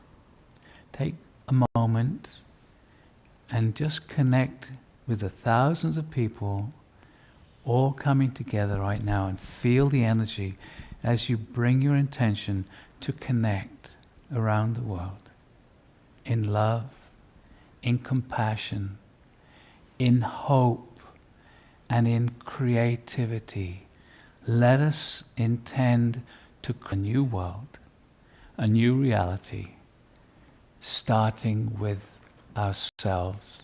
take a moment and just connect with the thousands of people all coming together right now, and feel the energy as you bring your intention to connect around the world in love, in compassion, in hope, and in creativity. Let us intend to create a new world, a new reality, starting with ourselves.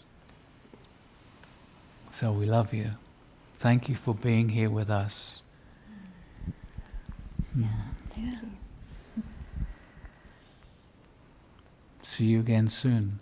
So we love you. Thank you for being here with us. Yeah. See you again soon.